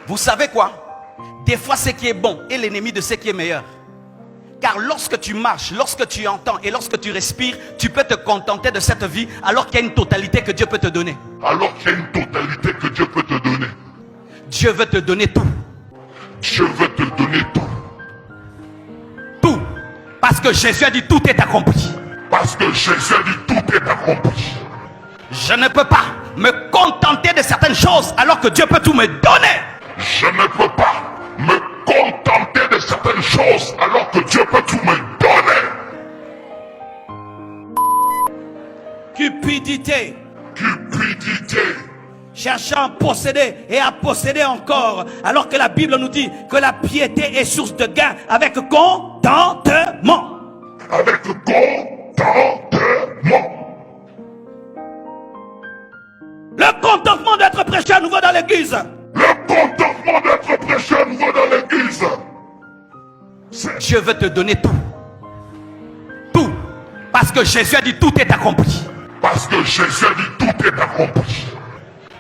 Vous savez quoi? Des fois, ce qui est bon est l'ennemi de ce qui est meilleur. Car lorsque tu marches, lorsque tu entends et lorsque tu respires, tu peux te contenter de cette vie alors qu'il y a une totalité que Dieu peut te donner. Alors qu'il y a une totalité que Dieu peut te donner. Dieu veut te donner tout. Dieu veut te donner tout. Tout. Parce que Jésus a dit tout est accompli. Parce que Jésus a dit tout est accompli. Je ne peux pas me contenter de certaines choses alors que Dieu peut tout me donner. Je ne peux pas me contenter de certaines choses alors que Dieu peut tout me donner. Cupidité. Cupidité. Cherchant à posséder et à posséder encore. Alors que la Bible nous dit que la piété est source de gain avec contentement. Avec contentement. Le contentement d'être prêché à nouveau dans l'église. Le contentement d'être prêché à nouveau dans l'église. Dieu veut te donner tout. Tout. Parce que Jésus a dit tout est accompli. Parce que Jésus a dit tout est accompli.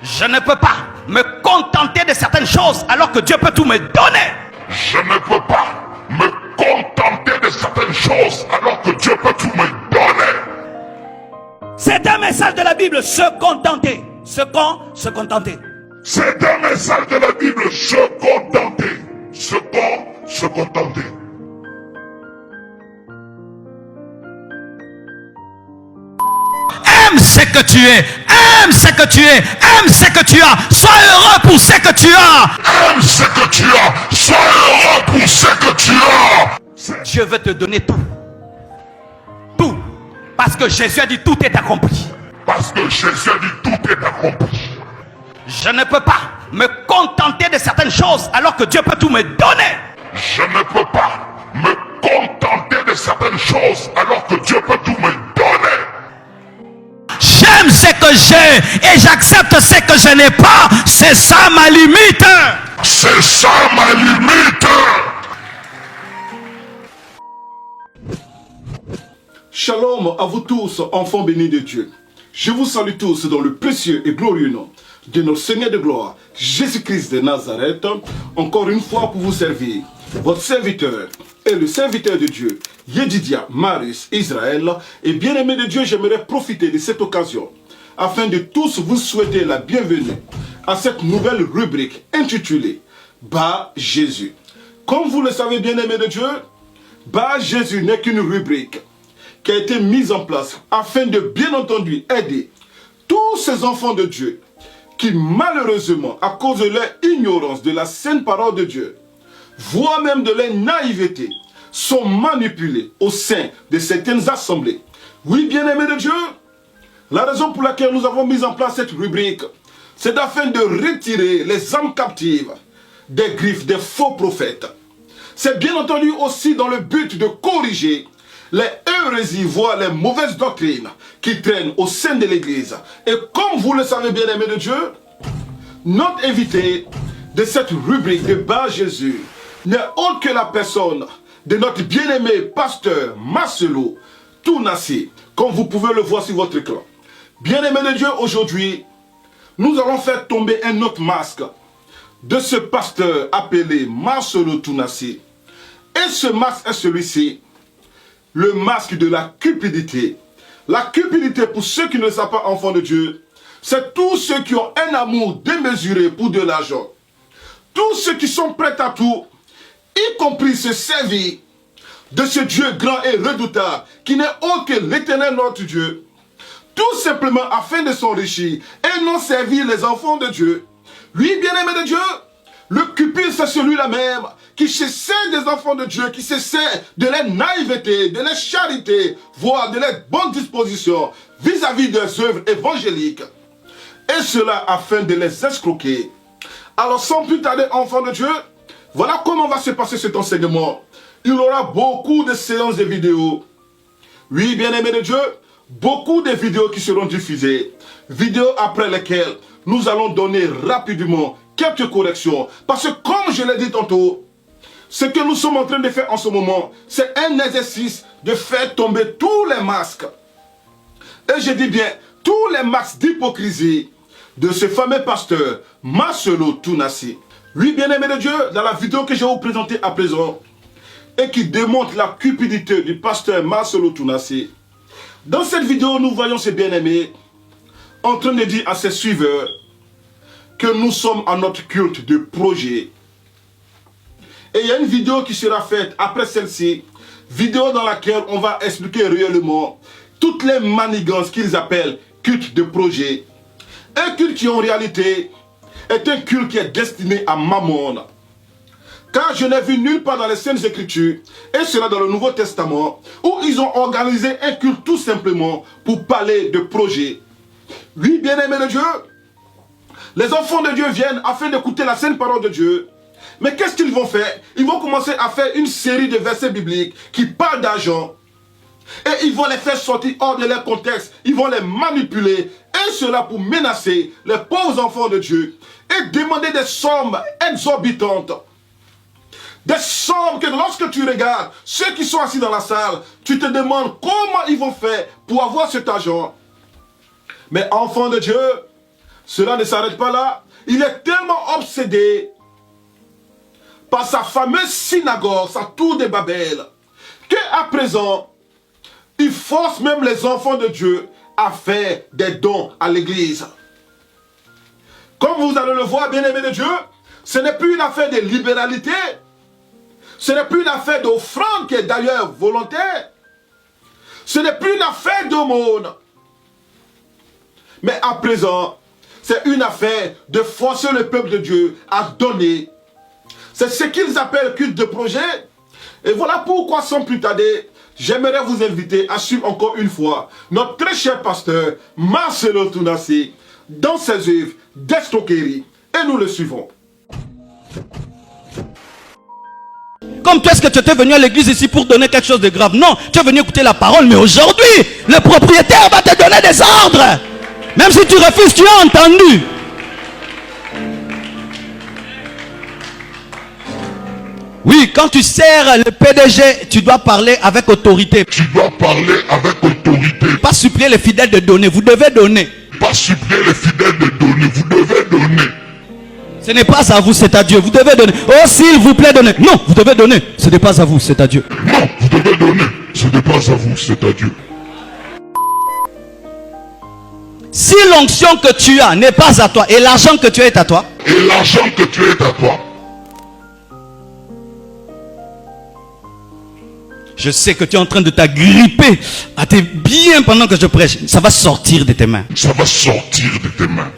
Je ne peux pas me contenter de certaines choses alors que Dieu peut tout me donner. Je ne peux pas me contenter de certaines choses alors que Dieu peut tout me donner. C'est un message de la Bible, se contenter. Se contenter. C'est un message de la Bible, se contenter. Se contenter. Aime ce que tu es, aime ce que tu es, aime ce que tu as, sois heureux pour ce que tu as. Aime ce que tu as, sois heureux pour ce que tu as. Dieu veut te donner tout. Tout. Parce que Jésus a dit tout est accompli. Parce que Jésus a dit tout est accompli. Je ne peux pas me contenter de certaines choses alors que Dieu peut tout me donner. Je ne peux pas me contenter de certaines choses alors que Dieu peut tout me donner. J'aime ce que j'ai et j'accepte ce que je n'ai pas. C'est ça ma limite. C'est ça ma limite. Shalom à vous tous, enfants bénis de Dieu. Je vous salue tous dans le précieux et glorieux nom de notre Seigneur de gloire, Jésus-Christ de Nazareth, encore une fois pour vous servir. Votre serviteur et le serviteur de Dieu, Yedidia Marius Israël, et bien-aimé de Dieu, j'aimerais profiter de cette occasion afin de tous vous souhaiter la bienvenue à cette nouvelle rubrique intitulée Bas Jésus. Comme vous le savez, bien-aimé de Dieu, Bas Jésus n'est qu'une rubrique qui a été mise en place afin de bien entendu aider tous ces enfants de Dieu qui malheureusement, à cause de leur ignorance de la sainte parole de Dieu, voire même de leur naïveté, sont manipulés au sein de certaines assemblées. Oui, bien-aimés de Dieu, la raison pour laquelle nous avons mis en place cette rubrique, c'est afin de retirer les âmes captives des griffes des faux prophètes. C'est bien entendu aussi dans le but de corriger les hérésies, voire les mauvaises doctrines qui traînent au sein de l'Église. Et comme vous le savez, bien-aimés de Dieu, notre invité de cette rubrique de Bas Jésus n'est autre que la personne de notre bien-aimé pasteur Marcelo Tounassi, comme vous pouvez le voir sur votre écran. Bien-aimés de Dieu, aujourd'hui, nous allons faire tomber un autre masque de ce pasteur appelé Marcelo Tounassi. Et ce masque est celui-ci, le masque de la cupidité. La cupidité, pour ceux qui ne le savent pas, enfants de Dieu, c'est tous ceux qui ont un amour démesuré pour de l'argent. Tous ceux qui sont prêts à tout, y compris se servir de ce Dieu grand et redoutable, qui n'est autre que l'Éternel notre Dieu, tout simplement afin de s'enrichir et non servir les enfants de Dieu. Oui, bien-aimé de Dieu, le cupide, c'est celui-là même qui se sert des enfants de Dieu, qui se sert de leur naïveté, de leur charité, voire de leur bonne disposition vis-à-vis des œuvres évangéliques. Et cela afin de les escroquer. Alors sans plus tarder, enfants de Dieu, voilà comment va se passer cet enseignement. Il y aura beaucoup de séances de vidéos. Oui, bien-aimés de Dieu, beaucoup de vidéos qui seront diffusées. Vidéos après lesquelles nous allons donner rapidement quelques corrections. Parce que comme je l'ai dit tantôt, ce que nous sommes en train de faire en ce moment, c'est un exercice de faire tomber tous les masques. Et je dis bien, tous les masques d'hypocrisie de ce fameux pasteur Marcelo Tounassi. Oui, bien-aimé de Dieu, dans la vidéo que je vais vous présenter à présent, et qui démontre la cupidité du pasteur Marcelo Tounassi, dans cette vidéo, nous voyons ces bien-aimés en train de dire à ses suiveurs que nous sommes en notre culte de projet. Et il y a une vidéo qui sera faite après celle-ci, vidéo dans laquelle on va expliquer réellement toutes les manigances qu'ils appellent culte de projet. Un culte qui en réalité est un culte qui est destiné à Mammon. Car je n'ai vu nulle part dans les Saintes Écritures, et cela dans le Nouveau Testament, où ils ont organisé un culte tout simplement pour parler de projet. Oui, bien-aimés de Dieu, les enfants de Dieu viennent afin d'écouter la sainte parole de Dieu. Mais qu'est-ce qu'ils vont faire? Ils vont commencer à faire une série de versets bibliques qui parlent d'argent. Et ils vont les faire sortir hors de leur contexte. Ils vont les manipuler. Et cela pour menacer les pauvres enfants de Dieu. Et demander des sommes exorbitantes. Des sommes que lorsque tu regardes ceux qui sont assis dans la salle, tu te demandes comment ils vont faire pour avoir cet argent. Mais enfant de Dieu, cela ne s'arrête pas là. Il est tellement obsédé par sa fameuse synagogue, sa tour de Babel, qu'à présent, il force même les enfants de Dieu à faire des dons à l'église. Comme vous allez le voir, bien-aimés de Dieu, ce n'est plus une affaire de libéralité. Ce n'est plus une affaire d'offrande qui est d'ailleurs volontaire. Ce n'est plus une affaire d'aumône. Mais à présent, c'est une affaire de forcer le peuple de Dieu à donner. C'est ce qu'ils appellent culte de projet. Et voilà pourquoi, sans plus tarder, j'aimerais vous inviter à suivre encore une fois notre très cher pasteur Marcelo Tounassi dans ses œuvres d'escroquerie. Et nous le suivons. Comme toi, est-ce que tu étais venu à l'église ici pour donner quelque chose de grave? Non, tu es venu écouter la parole, mais aujourd'hui, le propriétaire va te donner des ordres. Même si tu refuses, tu as entendu. Oui, quand tu sers le PDG, tu dois parler avec autorité. Tu dois parler avec autorité. Pas supplier les fidèles de donner, vous devez donner. Pas supplier les fidèles de donner, vous devez donner. Ce n'est pas à vous, c'est à Dieu. Vous devez donner. Oh, s'il vous plaît, donnez. Non, vous devez donner. Ce n'est pas à vous, c'est à Dieu. Non, vous devez donner. Ce n'est pas à vous, c'est à Dieu. Si l'onction que tu as n'est pas à toi et l'argent que tu as est à toi, Et l'argent que tu es à toi, je sais que tu es en train de t'agripper à tes biens pendant que je prêche. Ça va sortir de tes mains. ça va sortir de tes mains.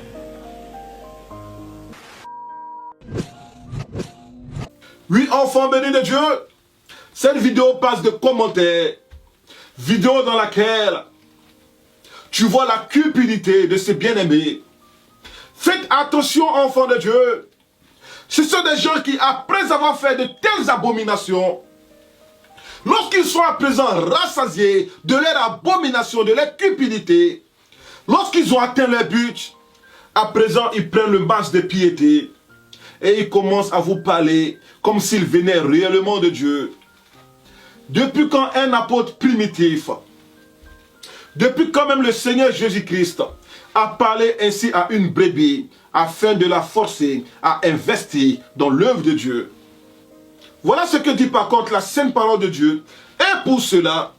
Oui, enfants bénis de Dieu, cette vidéo passe de commentaires. Vidéo dans laquelle tu vois la cupidité de ces bien-aimés. Faites attention, enfants de Dieu. Ce sont des gens qui, après avoir fait de telles abominations, lorsqu'ils sont à présent rassasiés de leur abomination, de leur cupidité, lorsqu'ils ont atteint leur but, à présent ils prennent le masque de piété et ils commencent à vous parler comme s'ils venaient réellement de Dieu. Depuis quand un apôtre primitif, depuis quand même le Seigneur Jésus-Christ a parlé ainsi à une brebis afin de la forcer à investir dans l'œuvre de Dieu. Voilà ce que dit par contre la sainte parole de Dieu. Et pour cela,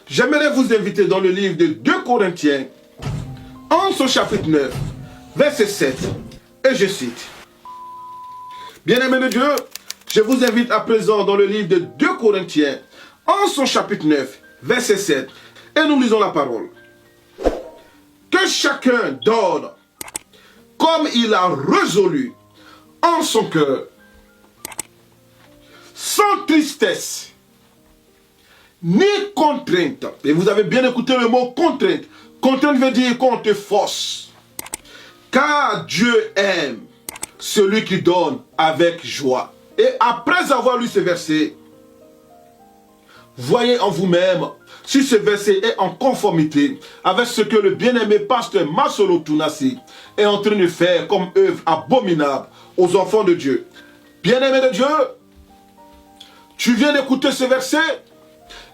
j'aimerais vous inviter dans le livre de 2 Corinthiens, en son chapitre 9, verset 7. Et je cite. Bien-aimés de Dieu, je vous invite à présent dans le livre de 2 Corinthiens, en son chapitre 9, verset 7. Et nous lisons la parole. Que chacun donne comme il a résolu en son cœur, sans tristesse, ni contrainte. Et vous avez bien écouté le mot contrainte. Contrainte veut dire qu'on te force. Car Dieu aime celui qui donne avec joie. Et après avoir lu ce verset, voyez en vous-même si ce verset est en conformité avec ce que le bien-aimé pasteur Marcelo Tounassi est en train de faire comme œuvre abominable aux enfants de Dieu. Bien-aimé de Dieu, tu viens d'écouter ce verset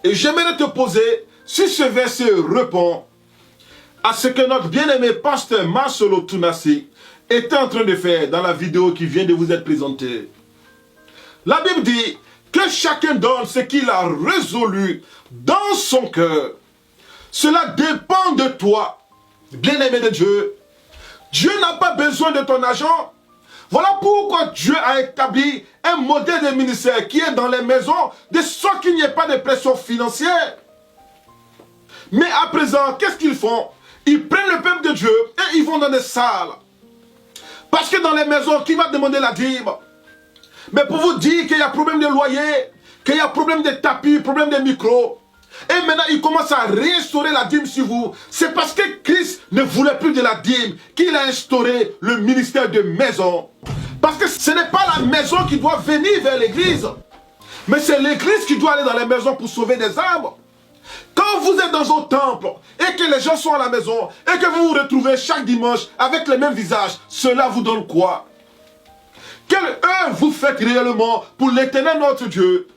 et j'aimerais te poser si ce verset répond à ce que notre bien-aimé pasteur Marcelo Tounassi était en train de faire dans la vidéo qui vient de vous être présentée. La Bible dit que chacun donne ce qu'il a résolu dans son cœur. Cela dépend de toi, bien-aimé de Dieu. Dieu n'a pas besoin de ton argent. Voilà pourquoi Dieu a établi un modèle de ministère qui est dans les maisons, de sorte qu'il n'y ait pas de pression financière. Mais à présent, qu'est-ce qu'ils font? Ils prennent le peuple de Dieu et ils vont dans des salles. Parce que dans les maisons, qui va demander la dîme? Mais pour vous dire qu'il y a problème de loyer, qu'il y a problème de tapis, problème de micros, et maintenant il commence à restaurer la dîme sur vous. C'est parce que Christ ne voulait plus de la dîme qu'il a instauré le ministère de maison. Parce que ce n'est pas la maison qui doit venir vers l'église, mais c'est l'église qui doit aller dans les maisons pour sauver des âmes. Quand vous êtes dans un temple et que les gens sont à la maison et que vous vous retrouvez chaque dimanche avec le même visage, cela vous donne quoi? Quelle œuvre vous faites réellement pour l'éternel notre Dieu?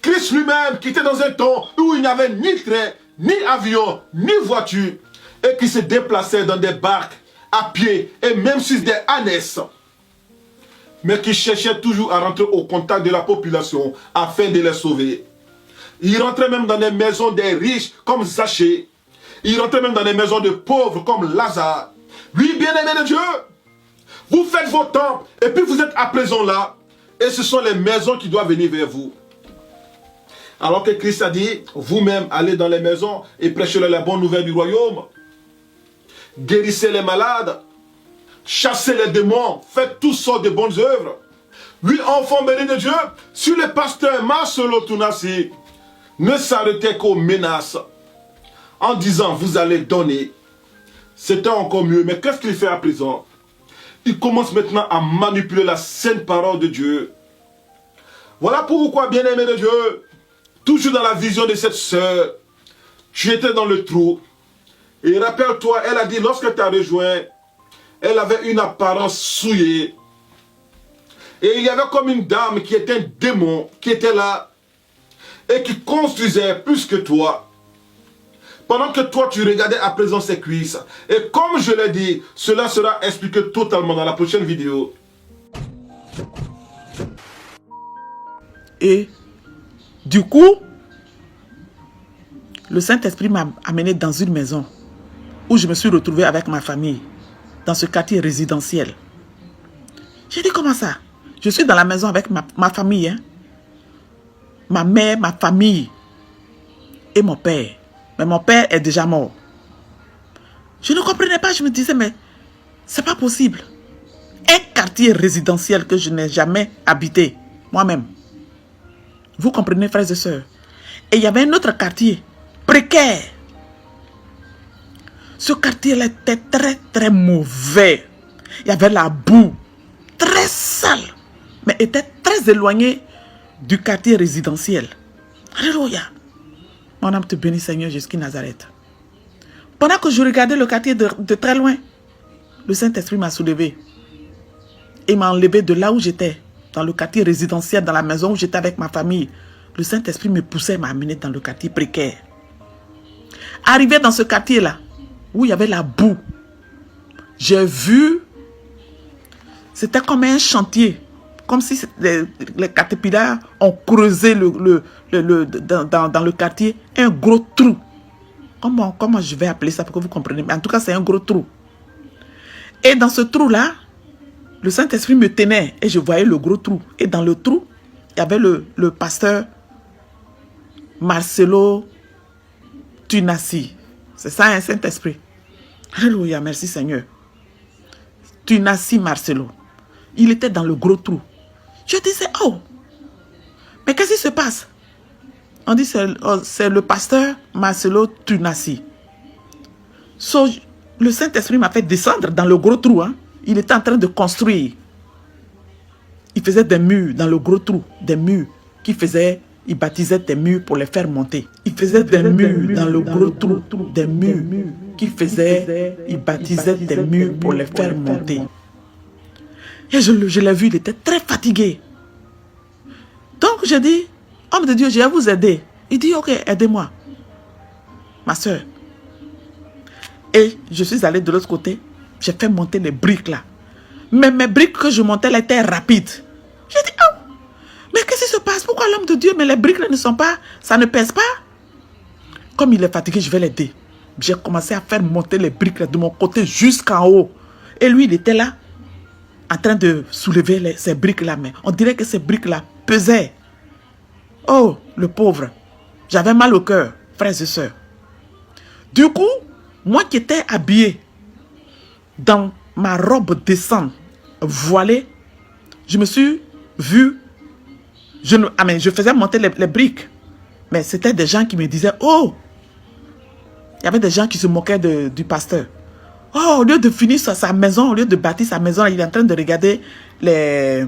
Christ lui-même qui était dans un temps où il n'y avait ni train, ni avion, ni voiture, et qui se déplaçait dans des barques, à pied et même sur des ânesses, mais qui cherchait toujours à rentrer au contact de la population afin de les sauver. Il rentrait même dans des maisons des riches comme Zachée. Il rentrait même dans des maisons de pauvres comme Lazare. Oui, bien-aimé de Dieu, vous faites vos temples et puis vous êtes à présent là. Et ce sont les maisons qui doivent venir vers vous. Alors que Christ a dit, vous-même allez dans les maisons et prêchez-leur la bonne nouvelle du royaume. Guérissez les malades. Chassez les démons. Faites toutes sortes de bonnes œuvres. Oui, enfants bénis de Dieu, si le pasteur Marcelo Tunasi ne s'arrêtait qu'aux menaces en disant vous allez donner, c'était encore mieux. Mais qu'est-ce qu'il fait à présent? Il commence maintenant à manipuler la sainte parole de Dieu. Voilà pourquoi, bien-aimé de Dieu, toujours dans la vision de cette sœur, tu étais dans le trou. Et rappelle-toi, elle a dit, lorsque tu as rejoint, elle avait une apparence souillée. Et il y avait comme une dame qui était un démon, qui était là, et qui construisait plus que toi. Pendant que toi, tu regardais à présent ses cuisses. Et comme je l'ai dit, cela sera expliqué totalement dans la prochaine vidéo. Et du coup, le Saint-Esprit m'a amené dans une maison où je me suis retrouvé avec ma famille, dans ce quartier résidentiel. J'ai dit, comment ça? Je suis dans la maison avec ma famille, hein? Ma mère, ma famille et mon père. Mais mon père est déjà mort. Je ne comprenais pas, je me disais, mais c'est pas possible. Un quartier résidentiel que je n'ai jamais habité, moi-même. Vous comprenez, frères et sœurs? Et il y avait un autre quartier, précaire. Ce quartier-là était très, très mauvais. Il y avait la boue, très sale, mais était très éloigné du quartier résidentiel. Alléluia. Mon âme te bénit, Seigneur, jusqu'à Nazareth. Pendant que je regardais le quartier de très loin, le Saint-Esprit m'a soulevé et m'a enlevé de là où j'étais, dans le quartier résidentiel, dans la maison où j'étais avec ma famille. Le Saint-Esprit me poussait, m'a amené dans le quartier précaire. Arrivé dans ce quartier-là, où il y avait la boue, j'ai vu, c'était comme un chantier, comme si les caterpillars ont creusé dans le quartier un gros trou. Comment je vais appeler ça pour que vous compreniez? Mais en tout cas, c'est un gros trou. Et dans ce trou-là, le Saint-Esprit me tenait et je voyais le gros trou. Et dans le trou, il y avait le pasteur Marcelo Tunasi. C'est ça, un Saint-Esprit. Alléluia, merci Seigneur. Tunasi Marcelo. Il était dans le gros trou. Je disais, oh, mais qu'est-ce qui se passe? On dit, c'est le pasteur Marcelo Tunasi. Le Saint-Esprit m'a fait descendre dans le gros trou. Hein. Il était en train de construire. Il faisait des murs dans le gros trou. Des murs il baptisait des murs pour les faire monter. Il faisait des murs dans le gros trou. Des murs il baptisait des murs pour les faire monter. Et je l'ai vu, il était très fatigué. Donc j'ai dit, homme de Dieu, je vais vous aider. Il dit, ok, aidez-moi. Ma soeur. Et je suis allé de l'autre côté. J'ai fait monter les briques là. Mais mes briques que je montais là étaient rapides. J'ai dit, oh, mais qu'est-ce qui se passe? Pourquoi l'homme de Dieu, mais les briques là ne sont pas, ça ne pèse pas? Comme il est fatigué, je vais l'aider. J'ai commencé à faire monter les briques là de mon côté jusqu'en haut. Et lui, il était là, en train de soulever ces briques là. Mais on dirait que ces briques là pesaient. Oh, le pauvre. J'avais mal au cœur, frères et sœurs. Du coup, moi qui étais habillé dans ma robe descente, voilée, je me suis vu, je faisais monter les briques. Mais c'était des gens qui me disaient, oh, il y avait des gens qui se moquaient du pasteur. Oh, au lieu de finir sa maison, au lieu de bâtir sa maison, il est en train de regarder les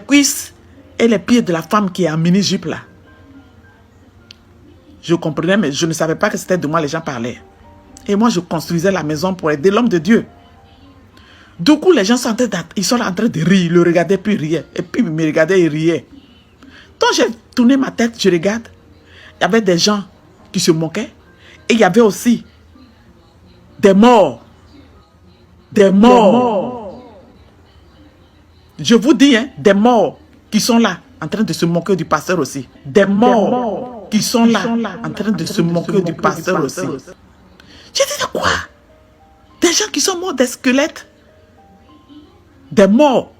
cuisses et les pieds de la femme qui est en mini-jupe là. Je comprenais, mais je ne savais pas que c'était de moi les gens parlaient. Et moi, je construisais la maison pour aider l'homme de Dieu. Du coup, les gens sont en train de rire. Ils le regardaient, puis ils riaient. Et puis, ils me regardaient, ils riaient. Donc, j'ai tourné ma tête, je regarde. Il y avait des gens qui se moquaient. Et il y avait aussi des morts. Des morts. Je vous dis, hein, des morts qui sont là, en train de se moquer du pasteur aussi. Des morts qui sont là, en train de se moquer du pasteur aussi. J'ai dit, de quoi? Des gens qui sont morts, des squelettes. Des morts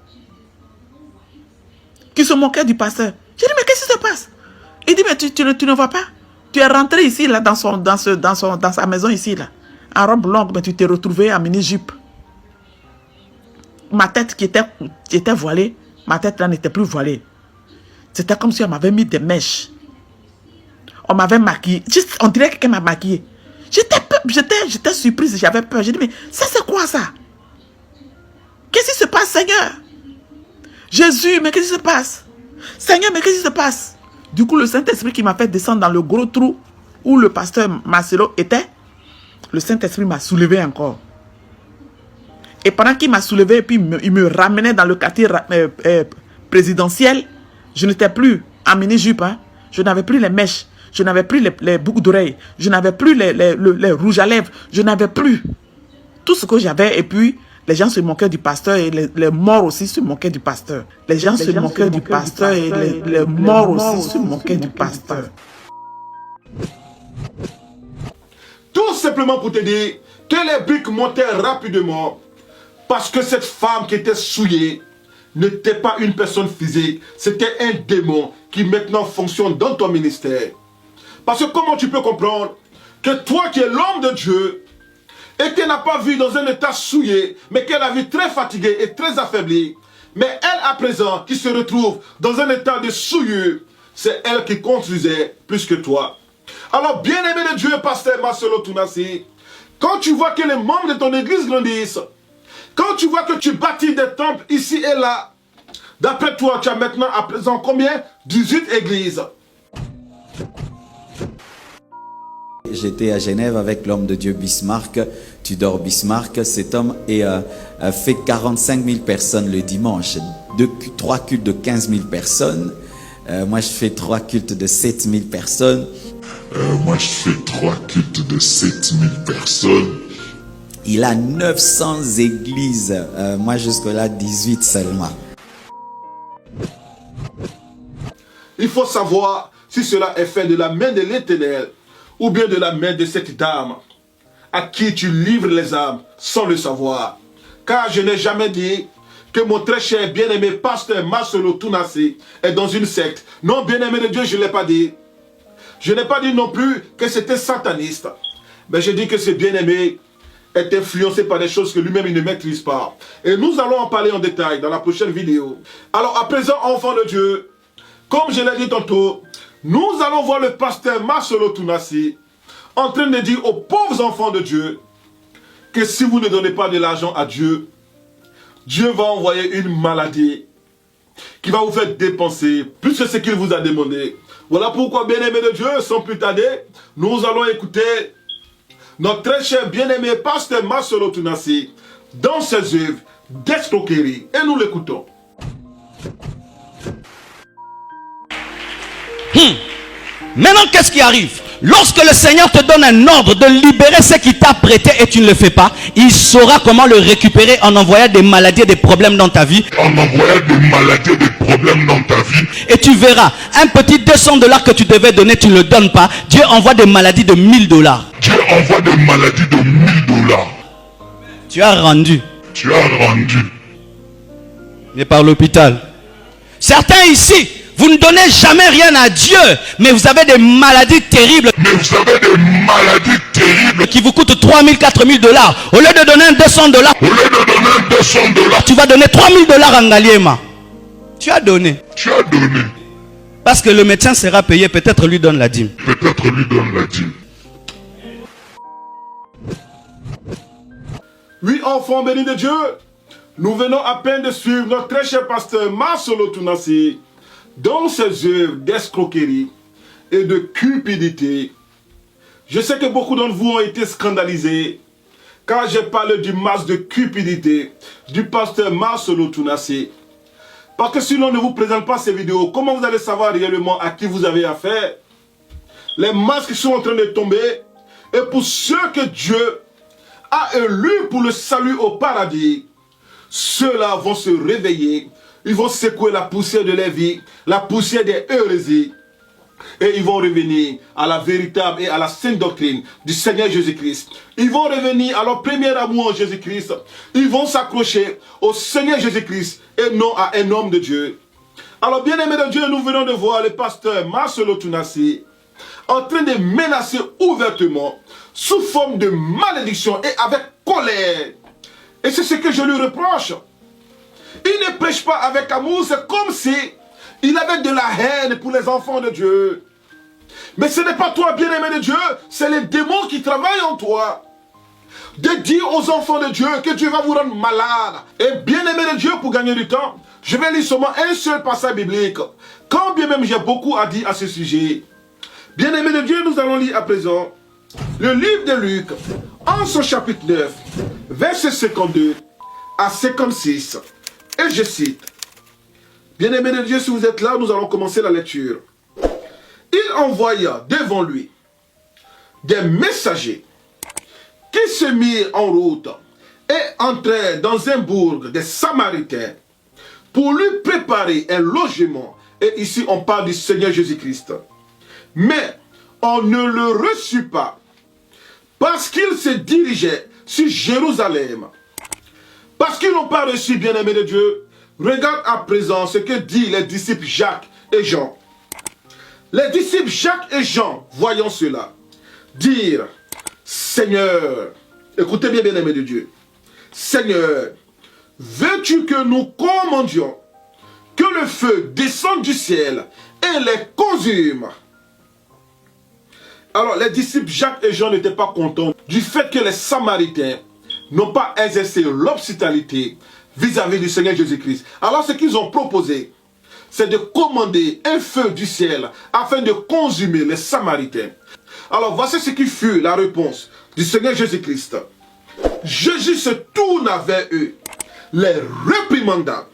qui se moquaient du pasteur. J'ai dit, mais qu'est-ce qui se passe? Il dit, mais tu ne vois pas? Tu es rentré ici, là, dans sa maison ici, là, en robe longue, mais tu t'es retrouvé en mini-jupe. Ma tête qui était voilée, ma tête là n'était plus voilée. C'était comme si on m'avait mis des mèches. On m'avait maquillé. On dirait que quelqu'un m'a maquillé. J'étais surprise, j'avais peur. J'ai dit, mais ça c'est quoi ça? Qu'est-ce qui se passe, Seigneur? Jésus, mais qu'est-ce qui se passe? Seigneur, mais qu'est-ce qui se passe? Du coup, le Saint-Esprit qui m'a fait descendre dans le gros trou où le pasteur Marcelo était, le Saint-Esprit m'a soulevé encore. Et pendant qu'il m'a soulevé et puis il me ramenait dans le quartier présidentiel, je n'étais plus en mini-jupe. Hein. Je n'avais plus les mèches. Je n'avais plus les boucles d'oreilles. Je n'avais plus les rouges à lèvres. Je n'avais plus tout ce que j'avais. Et puis, les gens se moquaient du pasteur et les morts aussi se moquaient du pasteur. Les gens se moquaient du pasteur et les morts aussi se moquaient du pasteur. Tout simplement pour te dire que les briques montaient rapidement parce que cette femme qui était souillée n'était pas une personne physique, c'était un démon qui maintenant fonctionne dans ton ministère. Parce que comment tu peux comprendre que toi qui es l'homme de Dieu et qu'elle n'a pas vu dans un état souillé, mais qu'elle a vu très fatiguée et très affaiblie, mais elle à présent qui se retrouve dans un état de souillure, c'est elle qui construisait plus que toi. Alors bien-aimé de Dieu, pasteur Marcelo Tounassi, quand tu vois que les membres de ton église grandissent, quand tu vois que tu bâtis des temples ici et là, d'après toi, tu as maintenant à présent combien? 18 églises. J'étais à Genève avec l'homme de Dieu Bismarck, Tudor Bismarck. Cet homme fait 45 000 personnes le dimanche, 3 cultes de 15 000 personnes. Moi, je fais 3 cultes de 7 000 personnes. Moi, je fais 3 cultes de 7 000 personnes. Il a 900 églises. Moi, jusque-là, 18 seulement. Il faut savoir si cela est fait de la main de l'Éternel ou bien de la main de cette dame à qui tu livres les âmes sans le savoir. Car je n'ai jamais dit que mon très cher bien-aimé pasteur Marcelo Tounassi est dans une secte. Non, bien-aimé de Dieu, je ne l'ai pas dit. Je n'ai pas dit non plus que c'était sataniste. Mais je dis que ce bien-aimé est influencé par des choses que lui-même il ne maîtrise pas. Et nous allons en parler en détail dans la prochaine vidéo. Alors à présent, enfants de Dieu, comme je l'ai dit tantôt, nous allons voir le pasteur Marcelo Tounassi en train de dire aux pauvres enfants de Dieu que si vous ne donnez pas de l'argent à Dieu, Dieu va envoyer une maladie qui va vous faire dépenser plus que ce qu'il vous a demandé. Voilà pourquoi, bien-aimés de Dieu, sans plus tarder, nous allons écouter notre très cher bien-aimé pasteur Marcelo Tounassi dans ses œuvres d'escroquerie. Et nous l'écoutons. Maintenant, qu'est-ce qui arrive? Lorsque le Seigneur te donne un ordre de libérer ce qui t'a prêté et tu ne le fais pas, il saura comment le récupérer en envoyant des maladies et des problèmes dans ta vie. En envoyant des maladies et des problèmes dans ta vie. Et tu verras, un petit 200 $ que tu devais donner, tu ne le donnes pas. Dieu envoie des maladies de 1000 $. Dieu envoie des maladies de 1000 $. Tu as rendu. Tu as rendu. Mais par l'hôpital. Certains ici, vous ne donnez jamais rien à Dieu, mais vous avez des maladies terribles. Mais vous avez des maladies terribles Qui vous coûtent 3 000, 4 000 $. Au lieu de donner un 200 $, Au lieu de donner 200 $, tu vas donner 3 000 $ en Ngaliema. Tu as donné. tu as donné. Parce que le médecin sera payé, peut-être lui donne la dîme. Peut-être lui donne la dîme. Oui, enfants bénis de Dieu, nous venons à peine de suivre notre très cher pasteur Marcelo Tounassi dans ses œuvres d'escroquerie et de cupidité. Je sais que beaucoup d'entre vous ont été scandalisés quand j'ai parlé du masque de cupidité du pasteur Marcelo Tounassi. Parce que si l'on ne vous présente pas ces vidéos, comment vous allez savoir réellement à qui vous avez affaire? Les masques sont en train de tomber. Et pour ceux que Dieu a élus pour le salut au paradis, ceux-là vont se réveiller. Ils vont secouer la poussière de leur vie, la poussière des hérésies. Et ils vont revenir à la véritable et à la sainte doctrine du Seigneur Jésus-Christ. Ils vont revenir à leur premier amour en Jésus-Christ. Ils vont s'accrocher au Seigneur Jésus-Christ et non à un homme de Dieu. Alors, bien-aimés de Dieu, nous venons de voir le pasteur Marcelo Tounassi en train de menacer ouvertement, sous forme de malédiction et avec colère. Et c'est ce que je lui reproche. Il ne prêche pas avec amour, c'est comme si il avait de la haine pour les enfants de Dieu. Mais ce n'est pas toi, bien-aimé de Dieu, c'est les démons qui travaillent en toi. De dire aux enfants de Dieu que Dieu va vous rendre malade. Et bien-aimé de Dieu, pour gagner du temps, je vais lire seulement un seul passage biblique. Quand bien même j'ai beaucoup à dire à ce sujet. Bien-aimé de Dieu, nous allons lire à présent le livre de Luc, en son chapitre 9, verset 52 à 56. Et je cite. Bien-aimé de Dieu, si vous êtes là, nous allons commencer la lecture. Il envoya devant lui des messagers qui se mirent en route et entrèrent dans un bourg des Samaritains pour lui préparer un logement. Et ici, on parle du Seigneur Jésus-Christ. Mais on ne le reçut pas parce qu'il se dirigeait sur Jérusalem. Parce qu'ils n'ont pas reçu, bien-aimé de Dieu. Regarde à présent ce que disent les disciples Jacques et Jean. Les disciples Jacques et Jean, voyant cela, dirent, Seigneur, écoutez bien, bien-aimé de Dieu, Seigneur, veux-tu que nous commandions que le feu descende du ciel et les consume? Alors, les disciples Jacques et Jean n'étaient pas contents du fait que les Samaritains n'ont pas exercé l'hospitalité vis-à-vis du Seigneur Jésus-Christ. Alors, ce qu'ils ont proposé, c'est de commander un feu du ciel afin de consumer les Samaritains. Alors, voici ce qui fut la réponse du Seigneur Jésus-Christ. Jésus se tourna vers eux, les réprimanda,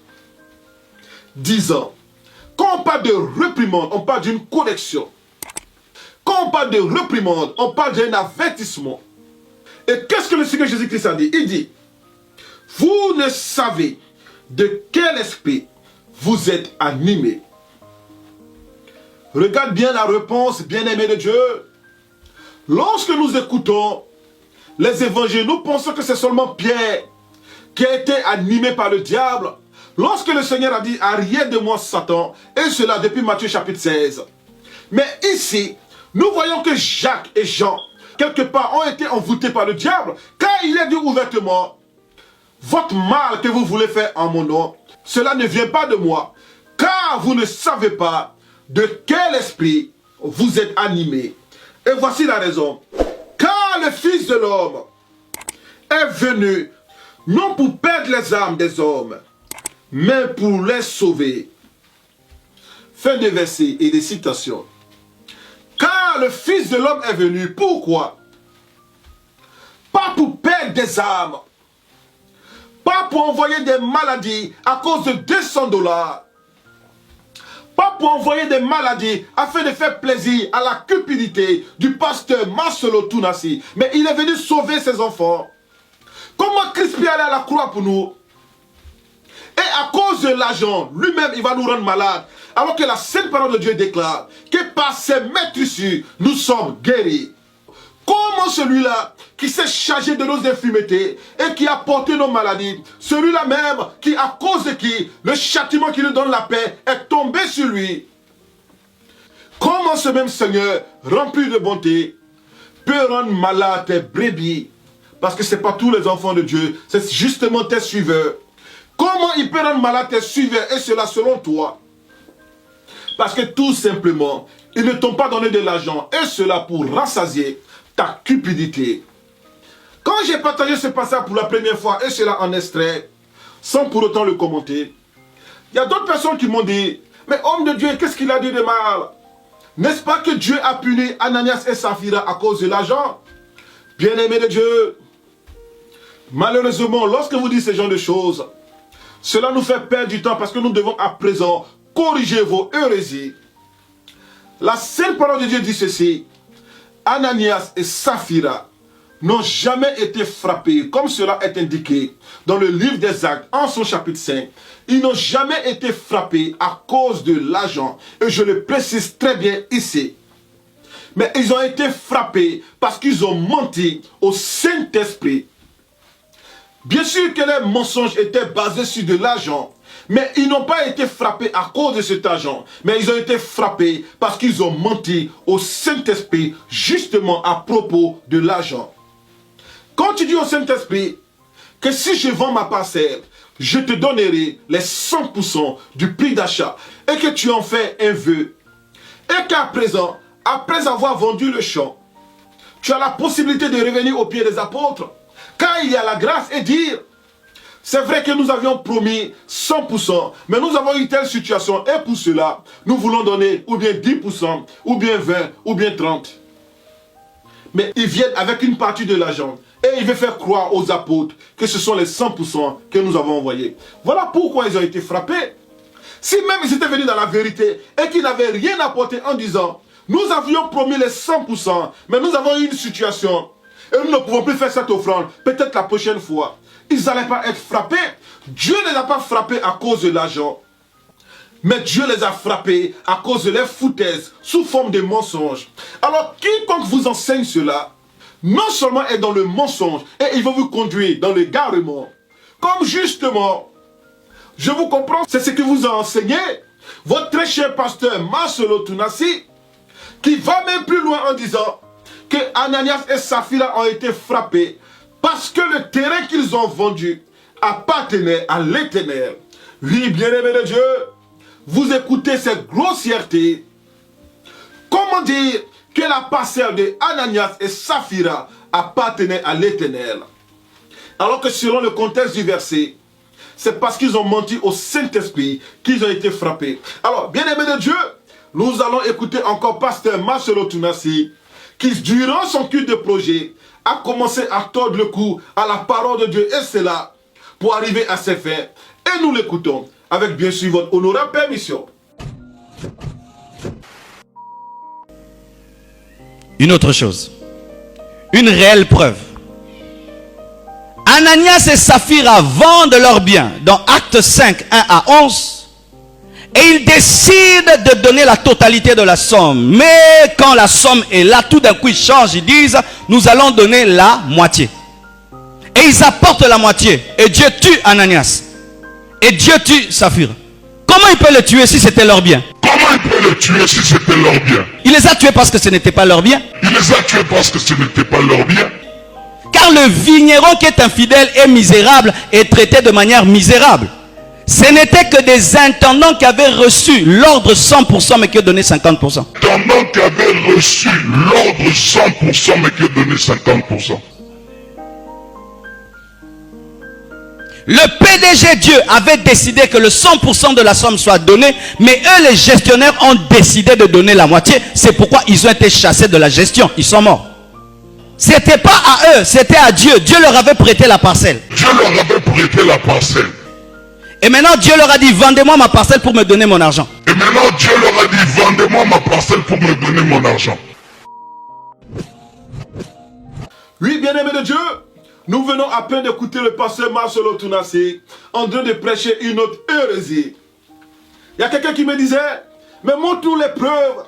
disant, quand on parle de réprimande, on parle d'une correction. Quand on parle de réprimande, on parle d'un avertissement. Et qu'est-ce que le Seigneur Jésus-Christ a dit? Il dit, vous ne savez de quel esprit vous êtes animés. Regarde bien la réponse, bien-aimé de Dieu. Lorsque nous écoutons les évangiles, nous pensons que c'est seulement Pierre qui a été animé par le diable. Lorsque le Seigneur a dit, arrière de moi Satan, et cela depuis Matthieu chapitre 16. Mais ici, nous voyons que Jacques et Jean, quelque part, ont été envoûtés par le diable, car il est dit ouvertement, votre mal que vous voulez faire en mon nom, cela ne vient pas de moi, car vous ne savez pas de quel esprit vous êtes animés. Et voici la raison. Car le Fils de l'homme est venu, non pour perdre les âmes des hommes, mais pour les sauver. Fin de verset et des citations. Car le Fils de l'homme est venu, pourquoi? Pas pour perdre des âmes, pas pour envoyer des maladies à cause de 200 $, pas pour envoyer des maladies afin de faire plaisir à la cupidité du pasteur Marcelo Tounassi, mais il est venu sauver ses enfants. Comment Christ peut aller à la croix pour nous? Et à cause de l'argent, lui-même, il va nous rendre malades. Alors que la sainte parole de Dieu déclare que par ses maîtrisses, nous sommes guéris. Comment celui-là qui s'est chargé de nos infirmités et qui a porté nos maladies, celui-là même qui, à cause de qui, le châtiment qui nous donne la paix est tombé sur lui. Comment ce même Seigneur, rempli de bonté, peut rendre malade tes brebis? Parce que ce n'est pas tous les enfants de Dieu, c'est justement tes suiveurs. Comment il peut rendre malade tes suiveurs, et cela selon toi? Parce que tout simplement, ils ne t'ont pas donné de l'argent, et cela pour rassasier ta cupidité. Quand j'ai partagé ce passage pour la première fois, et cela en extrait, sans pour autant le commenter, il y a d'autres personnes qui m'ont dit, mais homme de Dieu, qu'est-ce qu'il a dit de mal? N'est-ce pas que Dieu a puni Ananias et Saphira à cause de l'argent? Bien-aimé de Dieu, malheureusement, lorsque vous dites ce genre de choses, cela nous fait perdre du temps parce que nous devons à présent corriger vos hérésies. La sainte parole de Dieu dit ceci: Ananias et Saphira n'ont jamais été frappés, comme cela est indiqué dans le livre des Actes, en son chapitre 5. Ils n'ont jamais été frappés à cause de l'argent. Et je le précise très bien ici. Mais ils ont été frappés parce qu'ils ont menti au Saint-Esprit. Bien sûr que les mensonges étaient basés sur de l'argent, mais ils n'ont pas été frappés à cause de cet argent, mais ils ont été frappés parce qu'ils ont menti au Saint-Esprit justement à propos de l'argent. Quand tu dis au Saint-Esprit que si je vends ma parcelle, je te donnerai les 100% du prix d'achat et que tu en fais un vœu, et qu'à présent, après avoir vendu le champ, tu as la possibilité de revenir au pied des apôtres, car il y a la grâce et dire, c'est vrai que nous avions promis 100%, mais nous avons eu telle situation et pour cela, nous voulons donner ou bien 10%, ou bien 20, ou bien 30. Mais ils viennent avec une partie de l'argent et ils veulent faire croire aux apôtres que ce sont les 100% que nous avons envoyés. Voilà pourquoi ils ont été frappés. Si même ils étaient venus dans la vérité et qu'ils n'avaient rien apporté en disant, nous avions promis les 100%, mais nous avons eu une situation et nous ne pouvons plus faire cette offrande, peut-être la prochaine fois. Ils n'allaient pas être frappés. Dieu ne les a pas frappés à cause de l'argent. Mais Dieu les a frappés à cause de leurs foutaises, sous forme de mensonges. Alors, quiconque vous enseigne cela, non seulement est dans le mensonge, et il va vous conduire dans l'égarement. Comme justement, je vous comprends, c'est ce que vous a enseigné votre très cher pasteur Marcelo Tounassi, qui va même plus loin en disant que Ananias et Saphira ont été frappés parce que le terrain qu'ils ont vendu appartenait à l'Éternel. Oui, bien-aimé de Dieu, vous écoutez cette grossièreté. Comment dire que la parcelle de Ananias et Saphira appartenait à l'Éternel? Alors que selon le contexte du verset, c'est parce qu'ils ont menti au Saint-Esprit qu'ils ont été frappés. Alors, bien-aimé de Dieu, nous allons écouter encore pasteur Marcelo Tounassi, qui durant son culte de projet a commencé à tordre le cou à la parole de Dieu, et c'est là pour arriver à ses fins. Et nous l'écoutons avec bien sûr votre honorable permission. Une autre chose, une réelle preuve. Ananias et Saphira vendent leurs biens dans Actes 5, 1 à 11. Et ils décident de donner la totalité de la somme. Mais quand la somme est là, tout d'un coup ils changent. Ils disent, nous allons donner la moitié. Et ils apportent la moitié. Et Dieu tue Ananias. Et Dieu tue Saphira. Comment il peut le tuer si c'était leur bien? Comment il peut le tuer si c'était leur bien? Il les a tués parce que ce n'était pas leur bien. Il les a tués parce que ce n'était pas leur bien. Car le vigneron qui est infidèle et misérable est traité de manière misérable. Ce n'était que des intendants qui avaient reçu l'ordre 100% mais qui ont donné 50%. Intendants qui avaient reçu l'ordre 100% mais qui ont donné 50%. Le PDG Dieu avait décidé que le 100% de la somme soit donné, mais eux les gestionnaires ont décidé de donner la moitié. C'est pourquoi ils ont été chassés de la gestion. Ils sont morts. C'était pas à eux, c'était à Dieu. Dieu leur avait prêté la parcelle. Dieu leur avait prêté la parcelle. Et maintenant Dieu leur a dit, vendez-moi ma parcelle pour me donner mon argent. Et maintenant Dieu leur a dit, vendez-moi ma parcelle pour me donner mon argent. Oui, bien-aimés de Dieu, nous venons à peine d'écouter le pasteur Marcelo Tunasi en train de prêcher une autre hérésie. Il y a quelqu'un qui me disait, mais montre-nous les preuves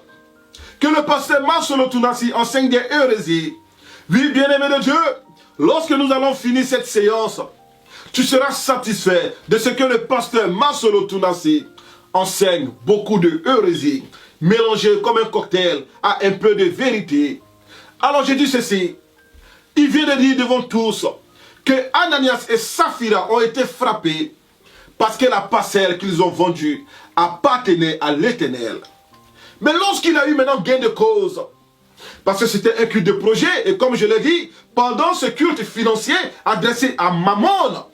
que le pasteur Marcelo Tunasi enseigne des hérésies. Oui, bien-aimés de Dieu, lorsque nous allons finir cette séance, tu seras satisfait de ce que le pasteur Marcelo Tunasi enseigne beaucoup de hérésie, mélangées comme un cocktail à un peu de vérité. Alors j'ai dit ceci, il vient de dire devant tous que Ananias et Saphira ont été frappés parce que la parcelle qu'ils ont vendue appartenait à l'Éternel. Mais lorsqu'il a eu maintenant gain de cause, parce que c'était un culte de projet, et comme je l'ai dit, pendant ce culte financier adressé à Mammon,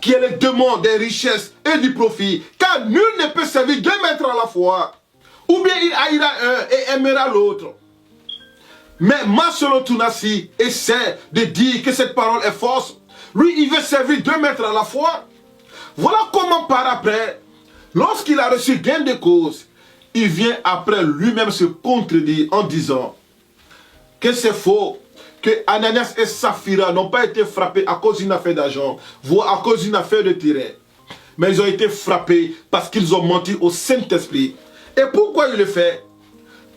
qui est le demande des richesses et du profit, car nul ne peut servir deux maîtres à la fois, ou bien il haïra un et aimera l'autre. Mais Marcelo Tunasi essaie de dire que cette parole est fausse. Lui, il veut servir deux maîtres à la fois. Voilà comment par après, lorsqu'il a reçu gain de cause, il vient après lui-même se contredire en disant que c'est faux, que Ananias et Saphira n'ont pas été frappés à cause d'une affaire d'argent, voire à cause d'une affaire de terrain. Mais ils ont été frappés parce qu'ils ont menti au Saint-Esprit. Et pourquoi il le fait?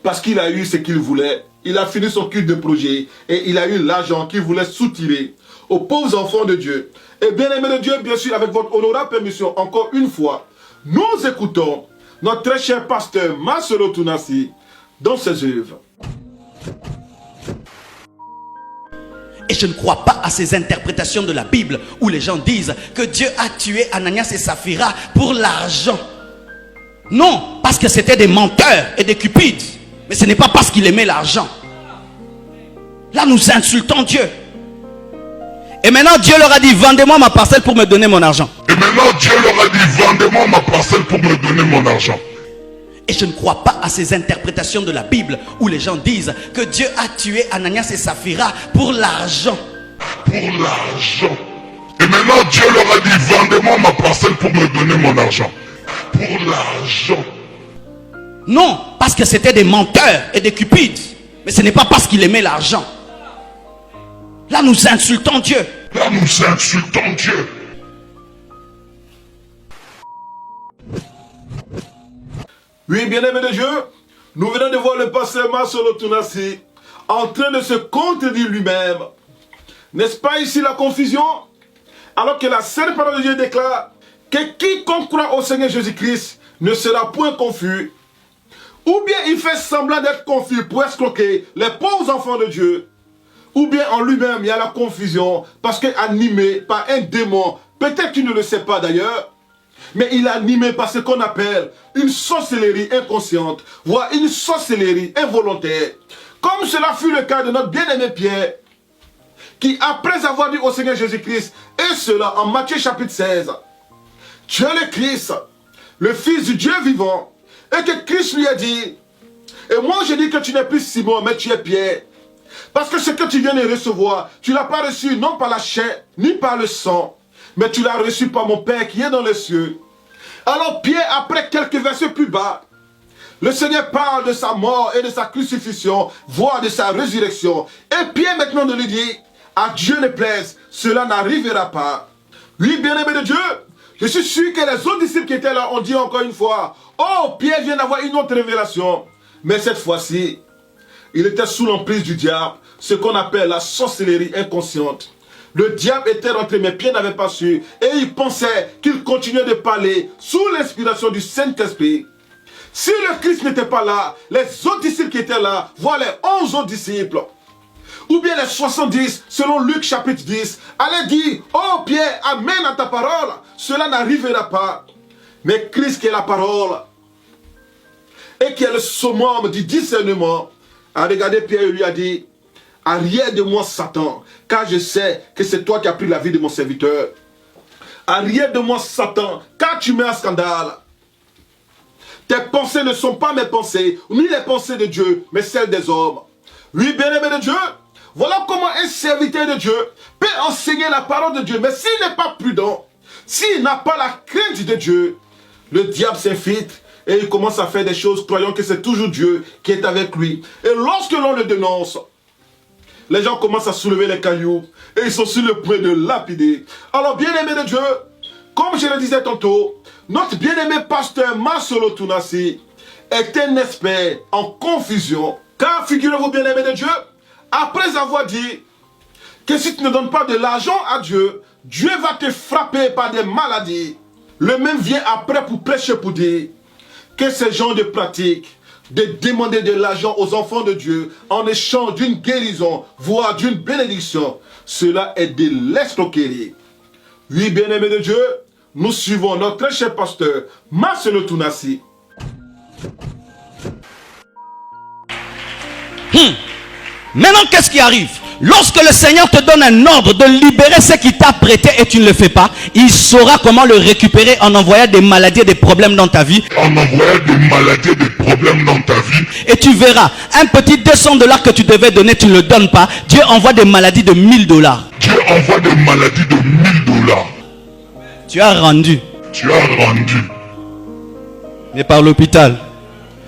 Parce qu'il a eu ce qu'il voulait. Il a fini son culte de projet et il a eu l'argent qu'il voulait soutirer aux pauvres enfants de Dieu. Et bien aimé de Dieu, bien sûr, avec votre honorable permission, encore une fois, nous écoutons notre très cher pasteur Marcelo Tunasi dans ses œuvres. Et je ne crois pas à ces interprétations de la Bible où les gens disent que Dieu a tué Ananias et Saphira pour l'argent. Non, parce que c'était des menteurs et des cupides. Mais ce n'est pas parce qu'il aimait l'argent. Là, nous insultons Dieu. Et maintenant, Dieu leur a dit, vendez-moi ma parcelle pour me donner mon argent. Et maintenant Dieu leur a dit, vendez-moi ma parcelle pour me donner mon argent. Et je ne crois pas à ces interprétations de la Bible où les gens disent que Dieu a tué Ananias et Saphira pour l'argent. Pour l'argent. Et maintenant Dieu leur a dit, vendez-moi ma parcelle pour me donner mon argent. Pour l'argent. Non, parce que c'était des menteurs et des cupides. Mais ce n'est pas parce qu'il aimait l'argent. Là, nous insultons Dieu. Là, nous insultons Dieu. Oui, bien-aimés de Dieu, nous venons de voir le pasteur Marcelo Tunasi en train de se contredire lui-même. N'est-ce pas ici la confusion? Alors que la sainte parole de Dieu déclare que quiconque croit au Seigneur Jésus-Christ ne sera point confus. Ou bien il fait semblant d'être confus pour escroquer les pauvres enfants de Dieu. Ou bien en lui-même il y a la confusion parce qu'animé par un démon, peut-être qu'il ne le sait pas d'ailleurs, mais il est animé par ce qu'on appelle une sorcellerie inconsciente, voire une sorcellerie involontaire. Comme cela fut le cas de notre bien-aimé Pierre, qui après avoir dit au Seigneur Jésus-Christ, et cela en Matthieu chapitre 16, tu es le Christ, le Fils du Dieu vivant, et que Christ lui a dit, et moi je dis que tu n'es plus Simon, mais tu es Pierre. Parce que ce que tu viens de recevoir, tu ne l'as pas reçu non par la chair, ni par le sang, mais tu l'as reçu par mon Père qui est dans les cieux. Alors Pierre, après quelques versets plus bas, le Seigneur parle de sa mort et de sa crucifixion, voire de sa résurrection. Et Pierre maintenant de lui dit, à Dieu ne plaise, cela n'arrivera pas. Oui, bien-aimé de Dieu, je suis sûr que les autres disciples qui étaient là ont dit encore une fois, oh, Pierre vient d'avoir une autre révélation. Mais cette fois-ci, il était sous l'emprise du diable, ce qu'on appelle la sorcellerie inconsciente. Le diable était rentré, mais Pierre n'avait pas su. Et il pensait qu'il continuait de parler sous l'inspiration du Saint-Esprit. Si le Christ n'était pas là, les autres disciples qui étaient là, voire les 11 autres disciples, ou bien les 70, selon Luc chapitre 10, allaient dire, oh Pierre, amène à ta parole, cela n'arrivera pas. Mais Christ qui est la parole, et qui est le summum du discernement, a regardé Pierre et lui a dit, arrière de moi Satan, car je sais que c'est toi qui as pris la vie de mon serviteur. Arrière de moi Satan, car tu mets un scandale. Tes pensées ne sont pas mes pensées, ni les pensées de Dieu, mais celles des hommes. Oui, bien-aimé de Dieu, voilà comment un serviteur de Dieu peut enseigner la parole de Dieu. Mais s'il n'est pas prudent, S'il n'a pas la crainte de Dieu, le diable s'infiltre et il commence à faire des choses croyant que c'est toujours Dieu qui est avec lui. Et lorsque l'on le dénonce, les gens commencent à soulever les cailloux et ils sont sur le point de lapider. Alors, bien-aimé de Dieu, comme je le disais tantôt, notre bien-aimé pasteur Marcelo Tunasi est un expert en confusion. Car figurez-vous, bien-aimé de Dieu, après avoir dit que si tu ne donnes pas de l'argent à Dieu, Dieu va te frapper par des maladies. Le même vient après pour prêcher, pour dire que ces gens de pratique de demander de l'argent aux enfants de Dieu en échange d'une guérison, voire d'une bénédiction, cela est de l'escroquerie. Oui, bien-aimés de Dieu, nous suivons notre très cher pasteur Marcelo Tunasi. Maintenant, qu'est-ce qui arrive? Lorsque le Seigneur te donne un ordre de libérer ce qui t'a prêté et tu ne le fais pas, il saura comment le récupérer en envoyant des maladies et des problèmes dans ta vie. En envoyant des maladies et des problèmes dans ta vie. Et tu verras, un petit $200 que tu devais donner, tu ne le donnes pas. Dieu envoie des maladies de $1000. Dieu envoie des maladies de $1000. Tu as rendu. Tu as rendu. Mais par l'hôpital.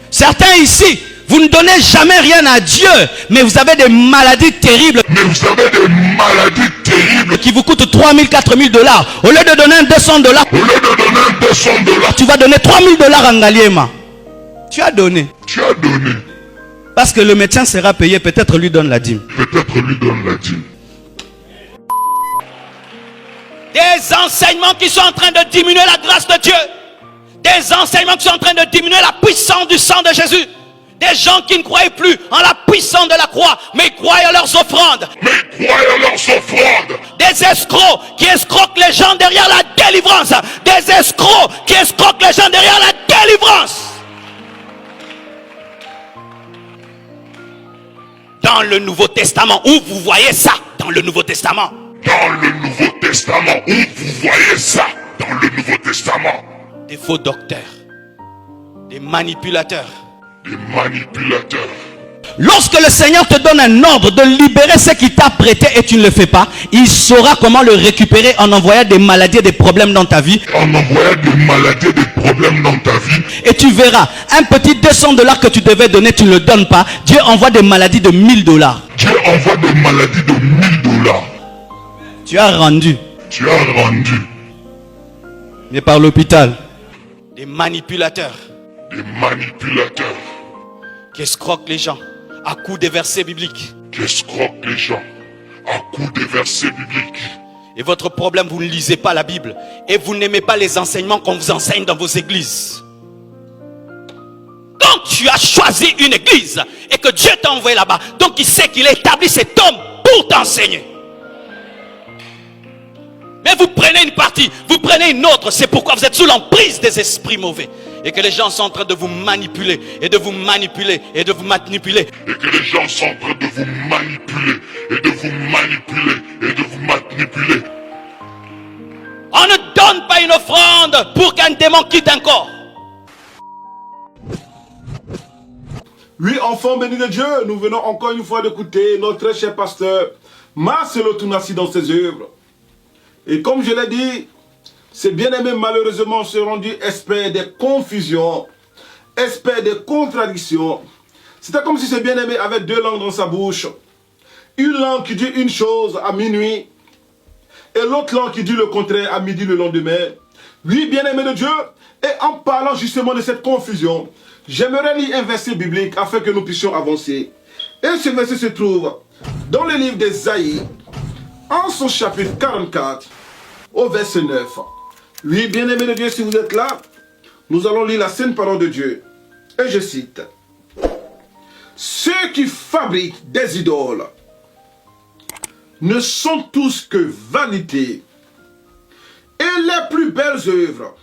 Certains ici, vous ne donnez jamais rien à Dieu, mais vous avez des maladies terribles. Mais vous avez des maladies terribles qui vous coûtent $3 000, $4 000. Au lieu de donner un $200, au lieu de donner $200, tu vas donner $3 000 en Ngaliema. Tu as donné. Tu as donné. Parce que le médecin sera payé, peut-être lui donne la dîme. Peut-être lui donne la dîme. Des enseignements qui sont en train de diminuer la grâce de Dieu. Des enseignements qui sont en train de diminuer la puissance du sang de Jésus. Des gens qui ne croient plus en la puissance de la croix, mais ils croient en leurs offrandes. Mais ils croient en leurs offrandes. Des escrocs qui escroquent les gens derrière la délivrance. Des escrocs qui escroquent les gens derrière la délivrance. Dans le Nouveau Testament, où vous voyez ça? Dans le Nouveau Testament. Dans le Nouveau Testament, où vous voyez ça? Dans le Nouveau Testament. Des faux docteurs. Des manipulateurs. Des manipulateurs. Lorsque le Seigneur te donne un ordre de libérer ce qui t'a prêté et tu ne le fais pas, il saura comment le récupérer en envoyant des maladies et des problèmes dans ta vie. En envoyant des maladies et des problèmes dans ta vie. Et tu verras, un petit $200 que tu devais donner, tu ne le donnes pas. Dieu envoie des maladies de $1000. Dieu envoie des maladies de $1000. Tu as rendu. Tu as rendu. Mais par l'hôpital. Des manipulateurs. Des manipulateurs. Qui escroquent les gens à coups des versets bibliques. Qui escroquent les gens à coups des versets bibliques. Et votre problème, vous ne lisez pas la Bible. Et vous n'aimez pas les enseignements qu'on vous enseigne dans vos églises. Quand tu as choisi une église et que Dieu t'a envoyé là-bas, donc il sait qu'il a établi cet homme pour t'enseigner. Mais vous prenez une partie, vous prenez une autre. C'est pourquoi vous êtes sous l'emprise des esprits mauvais. Et que les gens sont en train de vous manipuler, et de vous manipuler, et de vous manipuler. Et que les gens sont en train de vous manipuler, et de vous manipuler, et de vous manipuler. On ne donne pas une offrande pour qu'un démon quitte un corps. Oui, enfants bénis de Dieu, nous venons encore une fois d'écouter notre très cher pasteur Marcelo Tunasi dans ses œuvres. Et comme je l'ai dit, ces bien-aimés malheureusement se rendus experts des confusions, experts des contradictions. C'était comme si ce bien-aimé avait deux langues dans sa bouche. Une langue qui dit une chose à minuit, et l'autre langue qui dit le contraire à midi le lendemain. Oui, bien-aimés de Dieu, et en parlant justement de cette confusion, j'aimerais lire un verset biblique afin que nous puissions avancer. Et ce verset se trouve dans le livre d'Ésaïe, en son chapitre 44, au verset 9. Oui, bien-aimés de Dieu, si vous êtes là, nous allons lire la sainte parole de Dieu. Et je cite. Ceux qui fabriquent des idoles ne sont tous que vanité. Et les plus belles œuvres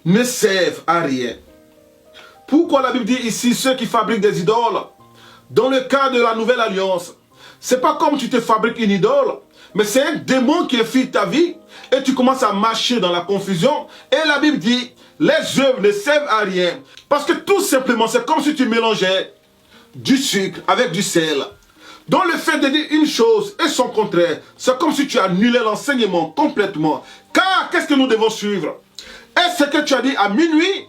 ne servent à rien. Pourquoi la Bible dit ici ceux qui fabriquent des idoles? Dans le cas de la nouvelle alliance, c'est pas comme tu te fabriques une idole, mais c'est un démon qui infiltre ta vie et tu commences à marcher dans la confusion. Et la Bible dit, les œuvres ne servent à rien. Parce que tout simplement, c'est comme si tu mélangeais du sucre avec du sel. Donc le fait de dire une chose et son contraire, c'est comme si tu annulais l'enseignement complètement. Car là, qu'est-ce que nous devons suivre? Est-ce que tu as dit à minuit?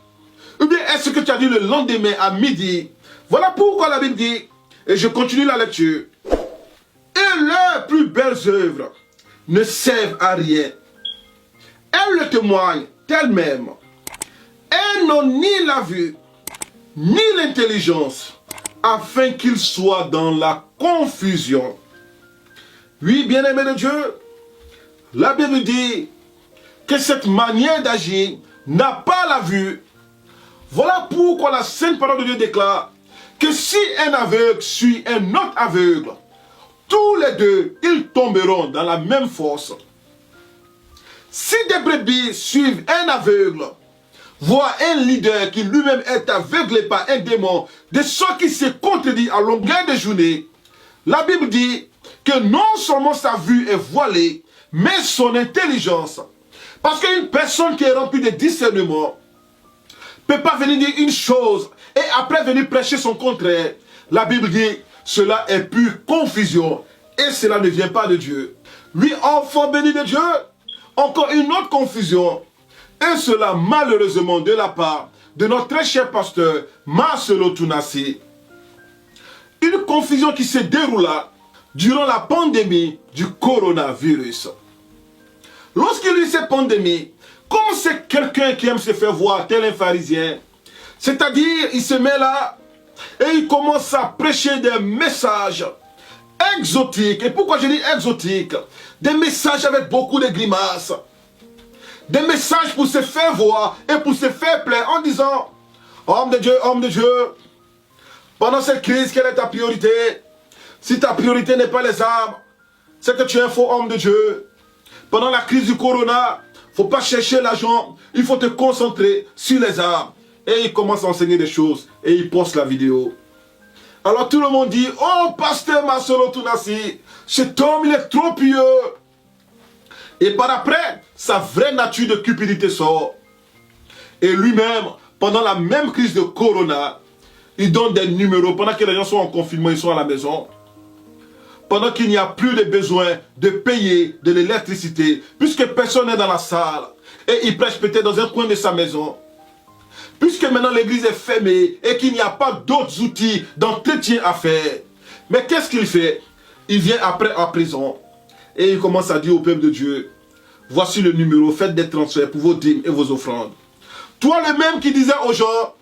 Ou bien est-ce que tu as dit le lendemain à midi? Voilà pourquoi la Bible dit, et je continue la lecture, et leurs plus belles œuvres ne servent à rien. Elles le témoignent elles-mêmes. Elles n'ont ni la vue, ni l'intelligence, afin qu'ils soient dans la confusion. Oui, bien-aimés de Dieu, la Bible dit que cette manière d'agir n'a pas la vue. Voilà pourquoi la sainte parole de Dieu déclare que si un aveugle suit un autre aveugle, tous les deux, ils tomberont dans la même fosse. Si des brebis suivent un aveugle, voient un leader qui lui-même est aveuglé par un démon, de ce qui se contredit à longueur de journée, la Bible dit que non seulement sa vue est voilée, mais son intelligence. Parce qu'une personne qui est remplie de discernement ne peut pas venir dire une chose et après venir prêcher son contraire. La Bible dit, cela est pure confusion et cela ne vient pas de Dieu. Oui, enfant béni de Dieu, encore une autre confusion. Et cela malheureusement de la part de notre très cher pasteur Marcelo Tunasi. Une confusion qui se déroula durant la pandémie du coronavirus. Lorsqu'il y a eu cette pandémie, comme c'est quelqu'un qui aime se faire voir tel un pharisien, c'est-à-dire il se met là et il commence à prêcher des messages exotiques. Et pourquoi je dis exotiques? Des messages avec beaucoup de grimaces. Des messages pour se faire voir et pour se faire plaire en disant, homme de Dieu, pendant cette crise, quelle est ta priorité? Si ta priorité n'est pas les armes, c'est que tu es un faux homme de Dieu. Pendant la crise du corona, il ne faut pas chercher l'argent, il faut te concentrer sur les armes. Et il commence à enseigner des choses et il poste la vidéo. Alors tout le monde dit, oh pasteur Marcelo Tunasi, cet homme il est trop pieux. Et par après, sa vraie nature de cupidité sort. Et lui-même, pendant la même crise de corona, il donne des numéros. Pendant que les gens sont en confinement, ils sont à la maison. Pendant qu'il n'y a plus de besoin de payer de l'électricité, puisque personne n'est dans la salle. Et il prêche peut-être dans un coin de sa maison. Puisque maintenant l'église est fermée et qu'il n'y a pas d'autres outils d'entretien à faire. Mais qu'est-ce qu'il fait? Il vient après en prison. Et il commence à dire au peuple de Dieu, voici le numéro, faites des transferts pour vos dîmes et vos offrandes. Toi le même qui disait aux gens,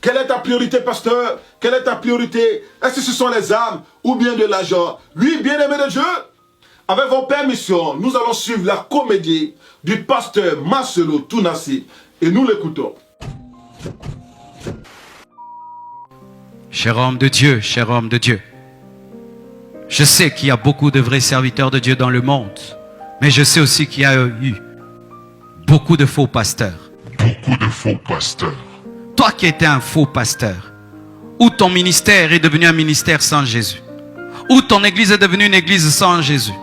quelle est ta priorité pasteur? Quelle est ta priorité? Est-ce que ce sont les âmes ou bien de l'argent? Lui, bien-aimé de Dieu, avec vos permissions, nous allons suivre la comédie du pasteur Marcelo Tunasi et nous l'écoutons. Cher homme de Dieu, je sais qu'il y a beaucoup de vrais serviteurs de Dieu dans le monde, mais je sais aussi qu'il y a eu beaucoup de faux pasteurs. Beaucoup de faux pasteurs. Toi qui étais un faux pasteur, où ton ministère est devenu un ministère sans Jésus, où ton église est devenue une église sans Jésus,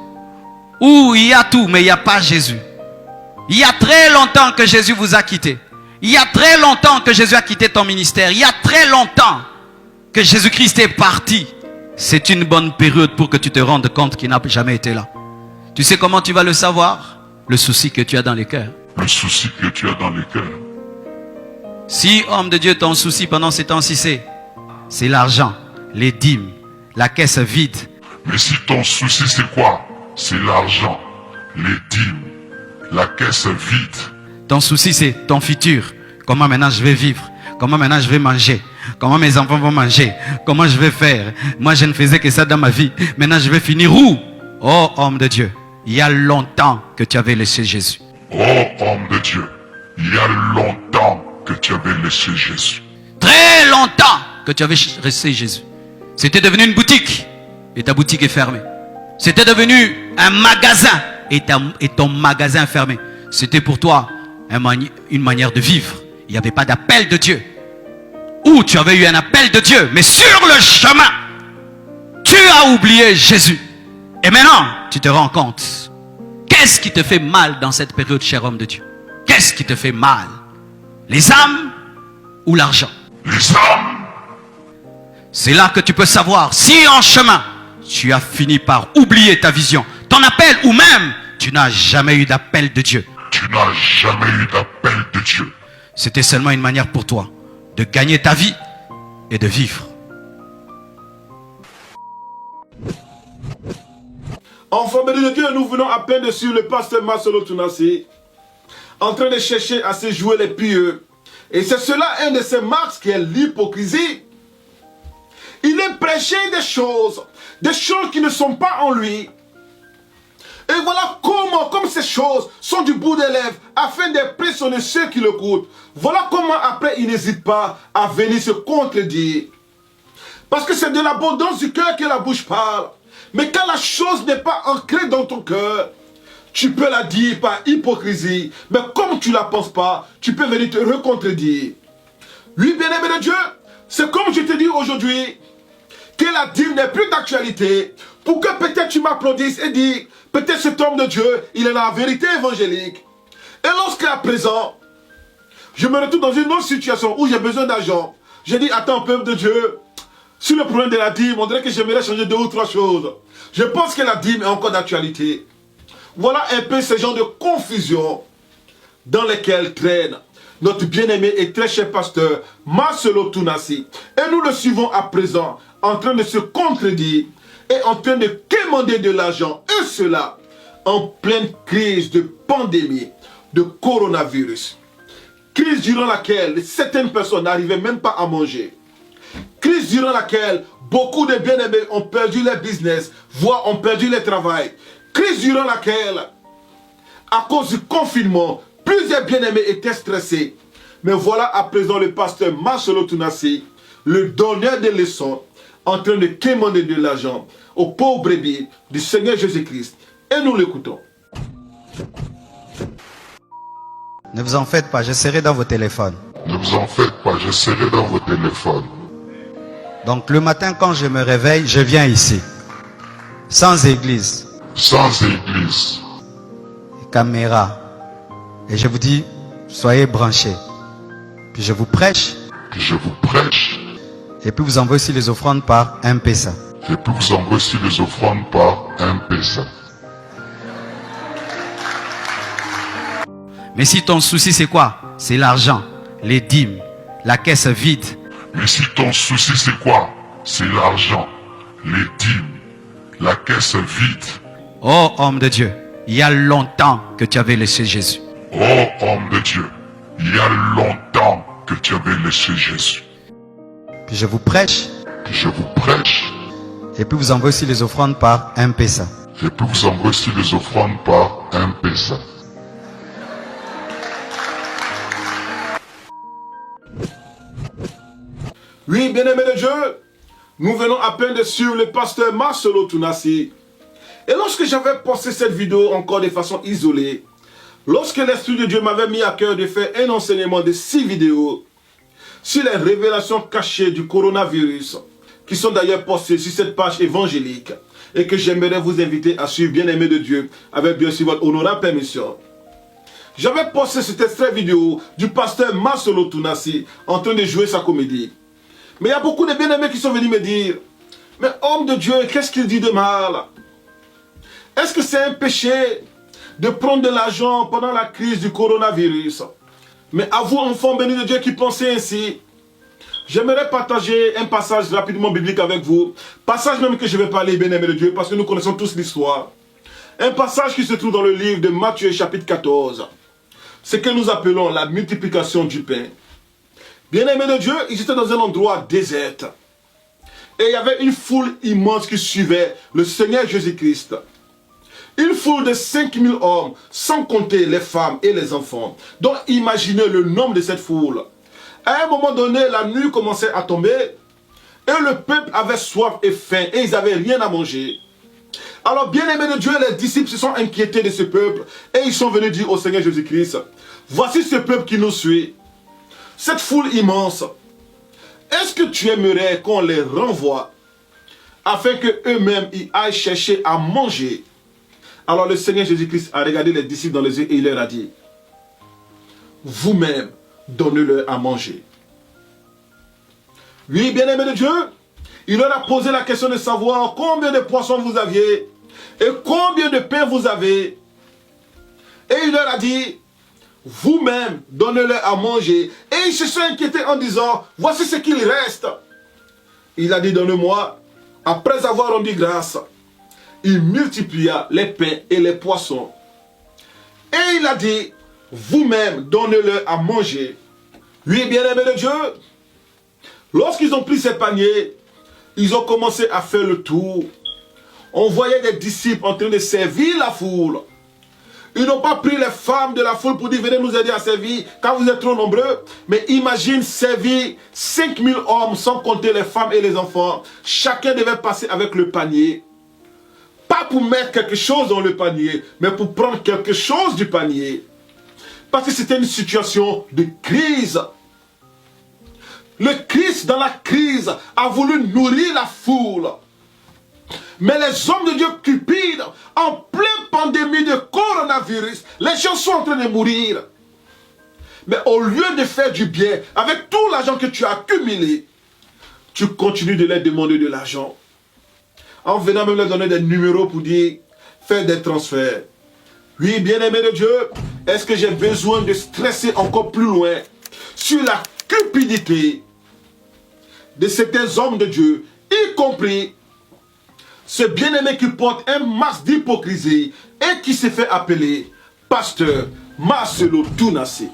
où il y a tout mais il n'y a pas Jésus. Il y a très longtemps que Jésus vous a quitté. Il y a très longtemps que Jésus a quitté ton ministère. Il y a très longtemps que Jésus-Christ est parti. C'est une bonne période pour que tu te rendes compte qu'il n'a jamais été là. Tu sais comment tu vas le savoir? Le souci que tu as dans les cœurs. Le souci que tu as dans les cœurs. Si, homme de Dieu, ton souci pendant ces temps-ci, c'est l'argent, les dîmes, la caisse vide. Mais si ton souci c'est quoi? C'est l'argent, les dîmes, la caisse vide. Ton souci c'est ton futur. Comment maintenant je vais vivre? Comment maintenant je vais manger? Comment mes enfants vont manger? Comment je vais faire? Moi je ne faisais que ça dans ma vie. Maintenant je vais finir où? Oh homme de Dieu, il y a longtemps que tu avais laissé Jésus. Oh homme de Dieu, il y a longtemps que tu avais laissé Jésus. Très longtemps que tu avais laissé Jésus. C'était devenu une boutique et ta boutique est fermée. C'était devenu un magasin et ton magasin est fermé. C'était pour toi une manière de vivre. Il n'y avait pas d'appel de Dieu. Ou tu avais eu un appel de Dieu, mais sur le chemin, tu as oublié Jésus. Et maintenant, tu te rends compte. Qu'est-ce qui te fait mal dans cette période, cher homme de Dieu? Qu'est-ce qui te fait mal? Les âmes ou l'argent? Les âmes. C'est là que tu peux savoir si en chemin, tu as fini par oublier ta vision, ton appel, ou même tu n'as jamais eu d'appel de Dieu. Tu tu n'as jamais eu d'appel de Dieu. C'était seulement une manière pour toi de gagner ta vie et de vivre. Enfants bénis de Dieu, nous venons à peine de suivre le pasteur Marcelo Tunasi, en train de chercher à se jouer les pieux. Et c'est cela un de ses marques qui est l'hypocrisie. Il est prêché des choses qui ne sont pas en lui. Et voilà comment, comme ces choses sont du bout des lèvres, afin d'impressionner ceux qui l'écoutent. Voilà comment après il n'hésite pas à venir se contredire. Parce que c'est de l'abondance du cœur que la bouche parle. Mais quand la chose n'est pas ancrée dans ton cœur, tu peux la dire par hypocrisie. Mais comme tu ne la penses pas, tu peux venir te recontredire. Oui, bien-aimé de Dieu, c'est comme je te dis aujourd'hui, que la dîme n'est plus d'actualité, pour que peut-être tu m'applaudisses et dis, peut-être cet homme de Dieu, il est la vérité évangélique. Et lorsqu'à présent, je me retrouve dans une autre situation où j'ai besoin d'argent, je dis, attends, peuple de Dieu, sur le problème de la dîme, on dirait que j'aimerais changer 2 ou 3 choses. Je pense que la dîme est encore d'actualité. Voilà un peu ce genre de confusion dans lesquelles traîne notre bien-aimé et très cher pasteur Marcelo Tunasi. Et nous le suivons à présent en train de se contredire et en train de quémander de l'argent. Et cela en pleine crise de pandémie, de coronavirus. Crise durant laquelle certaines personnes n'arrivaient même pas à manger. Crise durant laquelle beaucoup de bien-aimés ont perdu leur business, voire ont perdu leur travail. Crise durant laquelle, à cause du confinement, plusieurs bien-aimés étaient stressés. Mais voilà à présent le pasteur Marcelo Tunasi, le donneur de leçons, en train de quémander de l'argent aux pauvres brebis du Seigneur Jésus-Christ. Et nous l'écoutons. Ne vous en faites pas, je serai dans vos téléphones. Ne vous en faites pas, je serai dans vos téléphones. Donc le matin quand je me réveille, je viens ici. Sans église. Sans église. Caméra. Et je vous dis, soyez branchés. Puis je vous prêche. Puis je vous prêche. Et puis vous envoyez aussi les offrandes par M-Pesa. Et puis vous envoyez aussi les offrandes par M-Pesa. Mais si ton souci c'est quoi? C'est l'argent, les dîmes, la caisse vide. Mais si ton souci c'est quoi? C'est l'argent, les dîmes, la caisse vide. Oh homme de Dieu, il y a longtemps que tu avais laissé Jésus. Oh homme de Dieu, il y a longtemps que tu avais laissé Jésus. Puis je vous prêche. Puis je vous prêche. Et puis vous envoyez aussi les offrandes par M-Pesa. Et puis vous envoyez aussi les offrandes par M-Pesa. Oui, bien-aimé de Dieu, nous venons à peine de suivre le pasteur Marcelo Tunasi. Et lorsque j'avais posté cette vidéo encore de façon isolée, lorsque l'Esprit de Dieu m'avait mis à cœur de faire un enseignement de 6 vidéos sur les révélations cachées du coronavirus, qui sont d'ailleurs postées sur cette page évangélique, et que j'aimerais vous inviter à suivre, bien-aimé de Dieu, avec bien sûr votre honorable permission. J'avais posté cet extrait vidéo du pasteur Marcelo Tunasi en train de jouer sa comédie. Mais il y a beaucoup de bien-aimés qui sont venus me dire, mais homme de Dieu, qu'est-ce qu'il dit de mal? Est-ce que c'est un péché de prendre de l'argent pendant la crise du coronavirus? Mais à vous, enfants bénis de Dieu qui pensez ainsi, j'aimerais partager un passage rapidement biblique avec vous. Passage même que je vais parler, bien-aimés de Dieu, parce que nous connaissons tous l'histoire. Un passage qui se trouve dans le livre de Matthieu chapitre 14. Ce que nous appelons la multiplication du pain. Bien-aimés de Dieu, ils étaient dans un endroit désert. Et il y avait une foule immense qui suivait le Seigneur Jésus-Christ. Une foule de 5000 hommes, sans compter les femmes et les enfants. Donc imaginez le nombre de cette foule. À un moment donné, la nuit commençait à tomber. Et le peuple avait soif et faim. Et ils n'avaient rien à manger. Alors bien-aimés de Dieu, les disciples se sont inquiétés de ce peuple. Et ils sont venus dire au Seigneur Jésus-Christ, voici ce peuple qui nous suit. Cette foule immense, est-ce que tu aimerais qu'on les renvoie afin qu'eux-mêmes ils aillent chercher à manger? Alors le Seigneur Jésus-Christ a regardé les disciples dans les yeux et il leur a dit, vous-même, donnez-leur à manger. Oui, bien-aimés de Dieu, il leur a posé la question de savoir combien de poissons vous aviez et combien de pain vous avez. Et il leur a dit, vous-même, donnez-leur à manger. Et ils se sont inquiétés en disant, voici ce qu'il reste. Il a dit, donne-moi. Après avoir rendu grâce, il multiplia les pains et les poissons. Et il a dit, vous-même, donnez-leur à manger. Oui, bien-aimés de Dieu, lorsqu'ils ont pris ces paniers, ils ont commencé à faire le tour. On voyait des disciples en train de servir la foule. Ils n'ont pas pris les femmes de la foule pour dire, venez nous aider à servir, car vous êtes trop nombreux. Mais imagine servir 5000 hommes, sans compter les femmes et les enfants. Chacun devait passer avec le panier. Pas pour mettre quelque chose dans le panier, mais pour prendre quelque chose du panier. Parce que c'était une situation de crise. Le Christ, dans la crise, a voulu nourrir la foule. Mais les hommes de Dieu cupides, en pleine pandémie de coronavirus, les gens sont en train de mourir. Mais au lieu de faire du bien, avec tout l'argent que tu as accumulé, tu continues de leur demander de l'argent. En venant même leur donner des numéros pour dire, faire des transferts. Oui, bien-aimé de Dieu, est-ce que j'ai besoin de stresser encore plus loin sur la cupidité de certains hommes de Dieu, y compris ce bien-aimé qui porte un masque d'hypocrisie et qui s'est fait appeler pasteur Marcelo Tounassi.